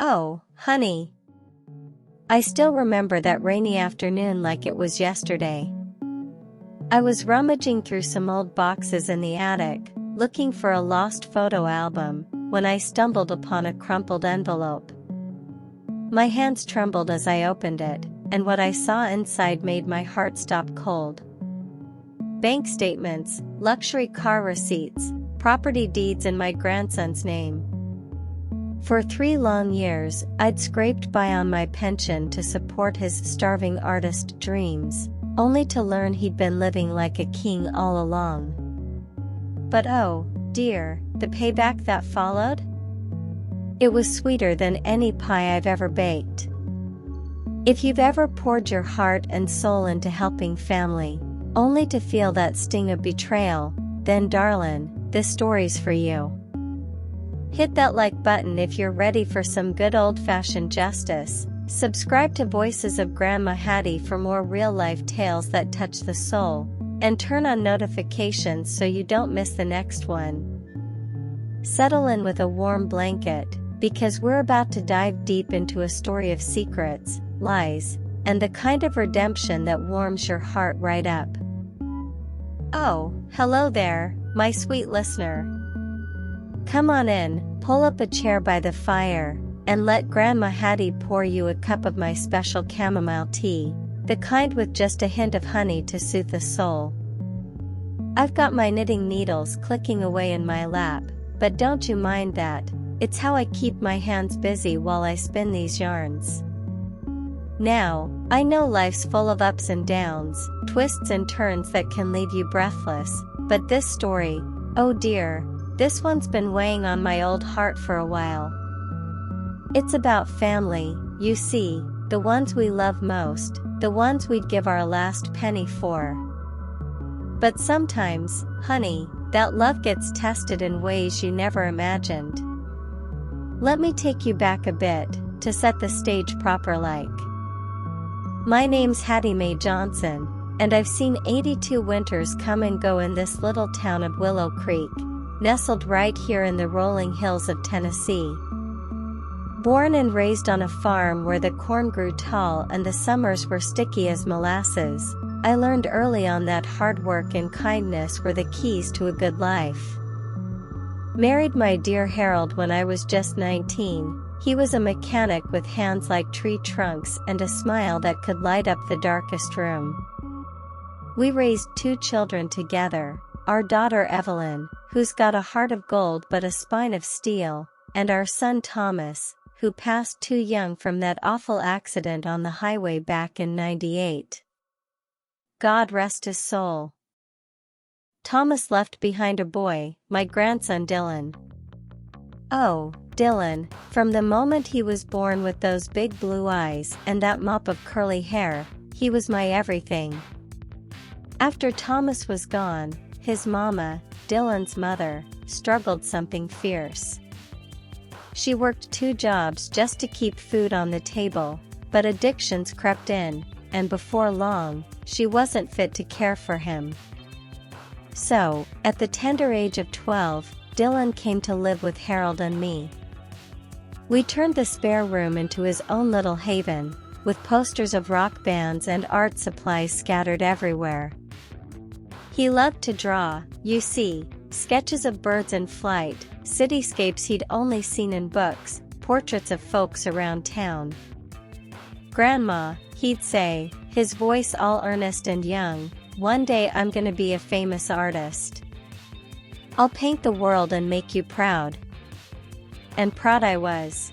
Oh, honey. I still remember that rainy afternoon like it was yesterday. I was rummaging through some old boxes in the attic, looking for a lost photo album, when I stumbled upon a crumpled envelope. My hands trembled as I opened it, and what I saw inside made my heart stop cold. Bank statements, luxury car receipts, property deeds in my grandson's name. For 3 long years, I'd scraped by on my pension to support his starving artist dreams, only to learn he'd been living like a king all along. But oh, dear, the payback that followed? It was sweeter than any pie I've ever baked. If you've ever poured your heart and soul into helping family, only to feel that sting of betrayal, then darlin', this story's for you. Hit that like button if you're ready for some good old-fashioned justice. Subscribe to Voices of Grandma Hattie for more real-life tales that touch the soul, and turn on notifications so you don't miss the next one. Settle in with a warm blanket, because we're about to dive deep into a story of secrets, lies, and the kind of redemption that warms your heart right up. Oh, hello there, my sweet listener. Come on in, pull up a chair by the fire, and let Grandma Hattie pour you a cup of my special chamomile tea, the kind with just a hint of honey to soothe the soul. I've got my knitting needles clicking away in my lap, but don't you mind that, it's how I keep my hands busy while I spin these yarns. Now, I know life's full of ups and downs, twists and turns that can leave you breathless, but this story, oh dear, this one's been weighing on my old heart for a while. It's about family, you see, the ones we love most, the ones we'd give our last penny for. But sometimes, honey, that love gets tested in ways you never imagined. Let me take you back a bit, to set the stage proper like. My name's Hattie Mae Johnson, and I've seen 82 winters come and go in this little town of Willow Creek, nestled right here in the rolling hills of Tennessee. Born and raised on a farm where the corn grew tall and the summers were sticky as molasses, I learned early on that hard work and kindness were the keys to a good life. Married my dear Harold when I was just 19, he was a mechanic with hands like tree trunks and a smile that could light up the darkest room. We raised 2 children together, our daughter Evelyn, who's got a heart of gold but a spine of steel, and our son Thomas, who passed too young from that awful accident on the highway back in '98. God rest his soul. Thomas left behind a boy, my grandson Dylan. Oh, Dylan, from the moment he was born with those big blue eyes and that mop of curly hair, he was my everything. After Thomas was gone, his mama, Dylan's mother, struggled something fierce. She worked 2 jobs just to keep food on the table, but addictions crept in, and before long, she wasn't fit to care for him. So, at the tender age of 12, Dylan came to live with Harold and me. We turned the spare room into his own little haven, with posters of rock bands and art supplies scattered everywhere. He loved to draw, you see, sketches of birds in flight, cityscapes he'd only seen in books, portraits of folks around town. Grandma, he'd say, his voice all earnest and young, one day I'm gonna be a famous artist. I'll paint the world and make you proud. And proud I was.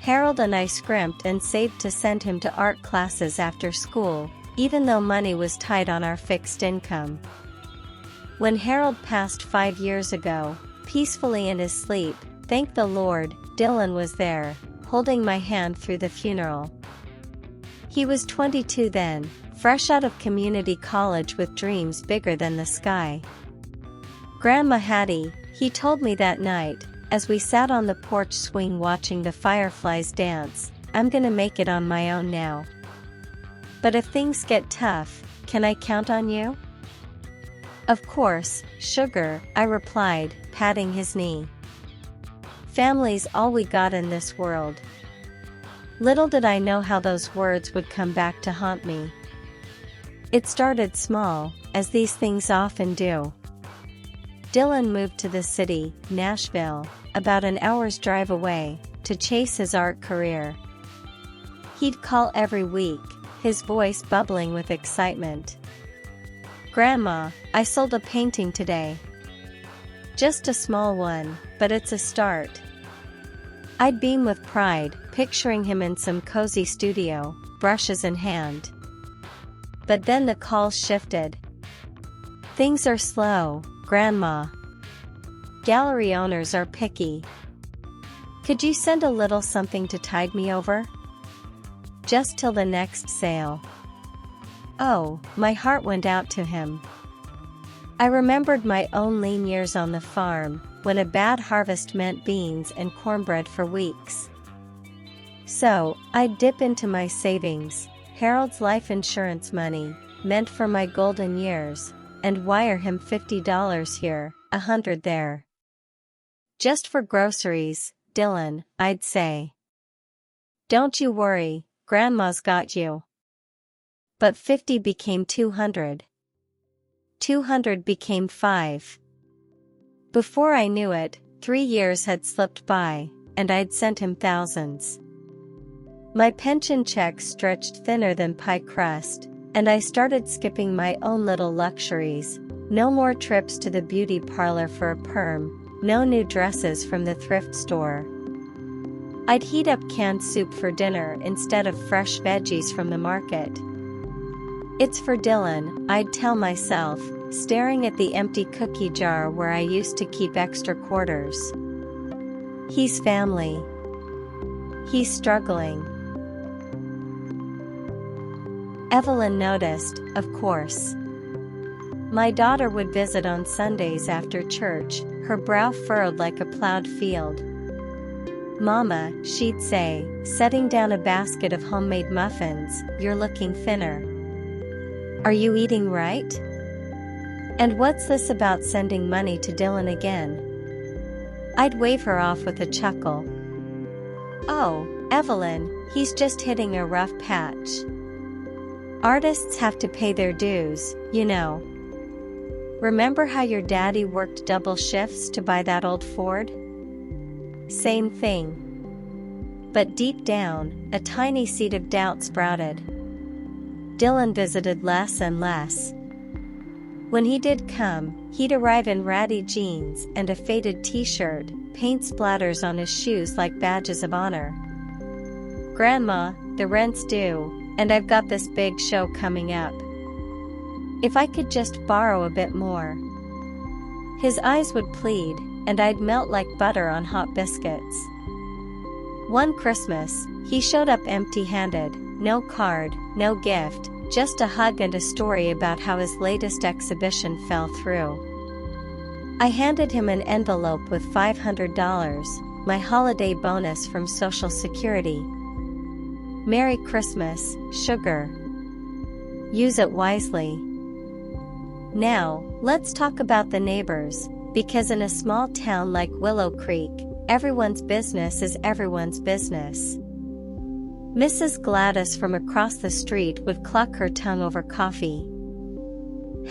Harold and I scrimped and saved to send him to art classes after school, even though money was tight on our fixed income. When Harold passed 5 years ago, peacefully in his sleep, thank the Lord, Dylan was there, holding my hand through the funeral. He was 22 then, fresh out of community college with dreams bigger than the sky. Grandma Hattie, he told me that night, as we sat on the porch swing watching the fireflies dance, I'm gonna make it on my own now. But if things get tough, can I count on you? Of course, sugar, I replied, patting his knee. Family's all we got in this world. Little did I know how those words would come back to haunt me. It started small, as these things often do. Dylan moved to the city, Nashville, about an hour's drive away, to chase his art career. He'd call every week, his voice bubbling with excitement. "Grandma, I sold a painting today. Just a small one, but it's a start." I'd beam with pride, picturing him in some cozy studio, brushes in hand. But then the call shifted. "Things are slow, Grandma. Gallery owners are picky. Could you send a little something to tide me over? Just till the next sale." Oh, my heart went out to him. I remembered my own lean years on the farm, when a bad harvest meant beans and cornbread for weeks. So, I'd dip into my savings, Harold's life insurance money, meant for my golden years, and wire him $50 here, $100 there. "Just for groceries, Dylan," I'd say. "Don't you worry, Grandma's got you." But 50 became 200. 200 became 5. Before I knew it, 3 years had slipped by, and I'd sent him thousands. My pension check stretched thinner than pie crust, and I started skipping my own little luxuries. No more trips to the beauty parlor for a perm, no new dresses from the thrift store. I'd heat up canned soup for dinner instead of fresh veggies from the market. "It's for Dylan," I'd tell myself, staring at the empty cookie jar where I used to keep extra quarters. "He's family. He's struggling." Evelyn noticed, of course. My daughter would visit on Sundays after church, her brow furrowed like a plowed field. "Mama," she'd say, setting down a basket of homemade muffins, "you're looking thinner. Are you eating right? And what's this about sending money to Dylan again?" I'd wave her off with a chuckle. "Oh, Evelyn, he's just hitting a rough patch. Artists have to pay their dues, you know. Remember how your daddy worked double shifts to buy that old Ford?" Same thing. But deep down, a tiny seed of doubt sprouted. Dylan visited less and less. When he did come, he'd arrive in ratty jeans and a faded t-shirt, paint splatters on his shoes like badges of honor. "Grandma, the rent's due, and I've got this big show coming up. If I could just borrow a bit more." His eyes would plead, and I'd melt like butter on hot biscuits. One Christmas, he showed up empty-handed, no card, no gift, just a hug and a story about how his latest exhibition fell through. I handed him an envelope with $500, my holiday bonus from Social Security. "Merry Christmas, sugar. Use it wisely." Now, let's talk about the neighbors, because in a small town like Willow Creek, everyone's business is everyone's business. Mrs. Gladys from across the street would cluck her tongue over coffee.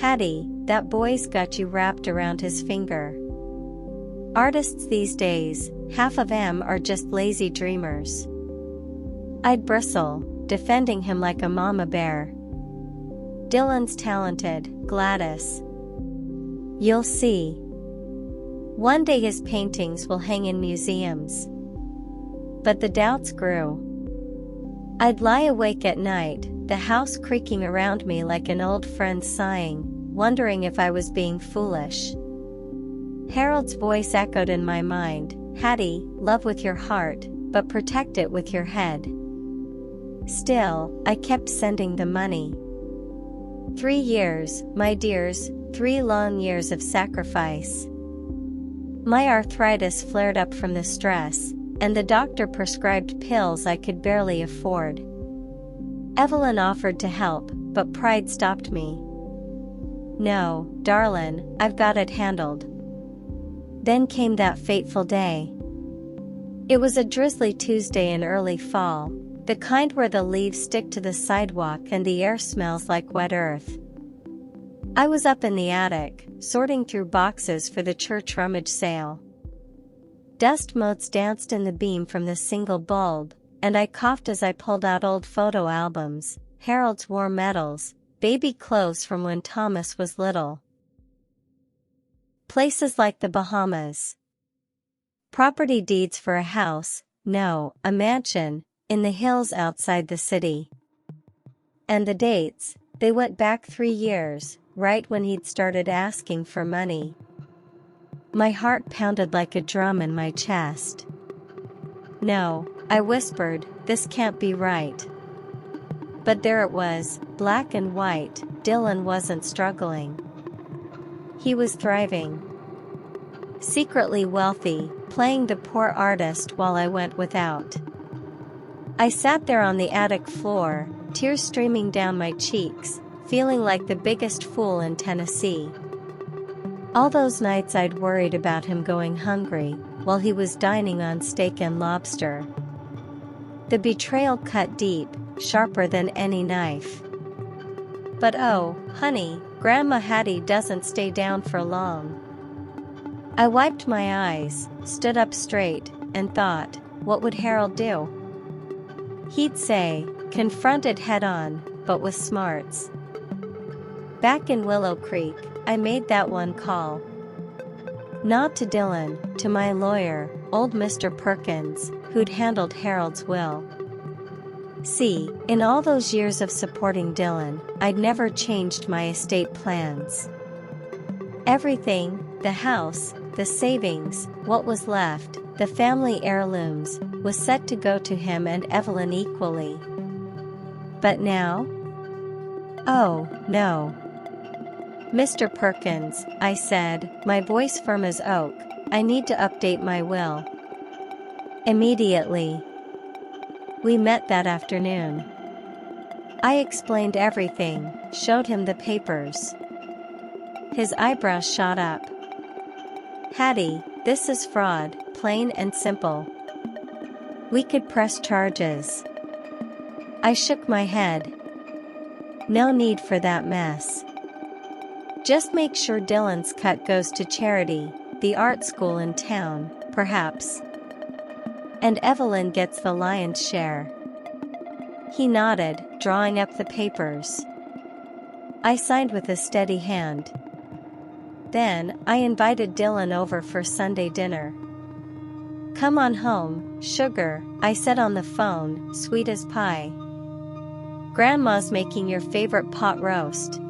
"Hattie, that boy's got you wrapped around his finger." Artists these days, half of them are just lazy dreamers. I'd bristle, defending him like a mama bear. "Dylan's talented, Gladys. You'll see. One day his paintings will hang in museums." But the doubts grew. I'd lie awake at night, the house creaking around me like an old friend sighing, wondering if I was being foolish. Harold's voice echoed in my mind, "Hattie, love with your heart, but protect it with your head." Still, I kept sending the money. 3 years, my dears, 3 long years of sacrifice. My arthritis flared up from the stress, and the doctor prescribed pills I could barely afford. Evelyn offered to help, but pride stopped me. "No, darlin', I've got it handled." Then came that fateful day. It was a drizzly Tuesday in early fall, the kind where the leaves stick to the sidewalk and the air smells like wet earth. I was up in the attic, sorting through boxes for the church rummage sale. Dust motes danced in the beam from the single bulb, and I coughed as I pulled out old photo albums, Harold's war medals, baby clothes from when Thomas was little. Places like the Bahamas. Property deeds for a house, no, a mansion, in the hills outside the city. And the dates, they went back 3 years, right when he'd started asking for money. My heart pounded like a drum in my chest. No, I whispered, this can't be right. But there it was, black and white, Dylan wasn't struggling. He was thriving. Secretly wealthy, playing the poor artist while I went without. I sat there on the attic floor, tears streaming down my cheeks, feeling like the biggest fool in Tennessee. All those nights I'd worried about him going hungry, while he was dining on steak and lobster. The betrayal cut deep, sharper than any knife. But oh, honey, Grandma Hattie doesn't stay down for long. I wiped my eyes, stood up straight, and thought, what would Harold do? He'd say, confront it head on, but with smarts. Back in Willow Creek, I made that one call. Not to Dylan, to my lawyer, old Mr. Perkins, who'd handled Harold's will. See, in all those years of supporting Dylan, I'd never changed my estate plans. Everything, the house, the savings, what was left, the family heirlooms, was set to go to him and Evelyn equally. But now? Oh, no. Mr. Perkins, I said, my voice firm as oak, I need to update my will. Immediately. We met that afternoon. I explained everything, showed him the papers. His eyebrows shot up. Hattie, this is fraud, plain and simple. We could press charges. I shook my head. No need for that mess. Just make sure Dylan's cut goes to charity, the art school in town, perhaps. And Evelyn gets the lion's share. He nodded, drawing up the papers. I signed with a steady hand. Then, I invited Dylan over for Sunday dinner. Come on home, sugar, I said on the phone, sweet as pie. Grandma's making your favorite pot roast.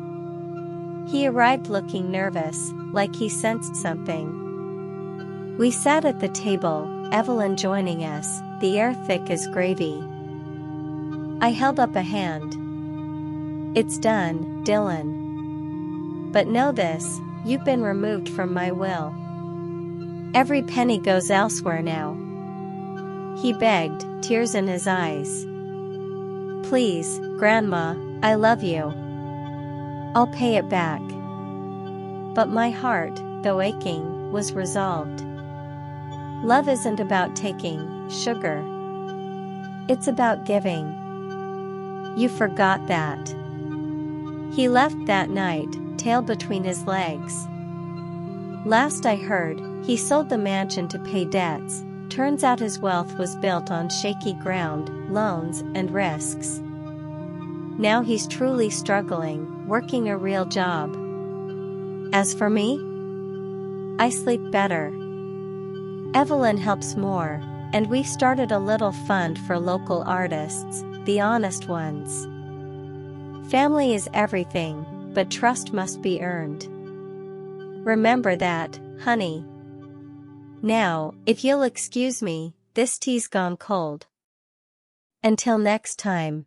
He arrived looking nervous, like he sensed something. We sat at the table, Evelyn joining us, the air thick as gravy. I held up a hand. It's done, Dylan. But know this, you've been removed from my will. Every penny goes elsewhere now. He begged, tears in his eyes. Please, Grandma, I love you. I'll pay it back. But my heart, though aching, was resolved. Love isn't about taking, sugar. It's about giving. You forgot that. He left that night, tail between his legs. Last I heard, he sold the mansion to pay debts. Turns out his wealth was built on shaky ground, loans, and risks. Now he's truly struggling, working a real job. As for me, I sleep better. Evelyn helps more, and we've started a little fund for local artists, the honest ones. Family is everything, but trust must be earned. Remember that, honey. Now, if you'll excuse me, this tea's gone cold. Until next time.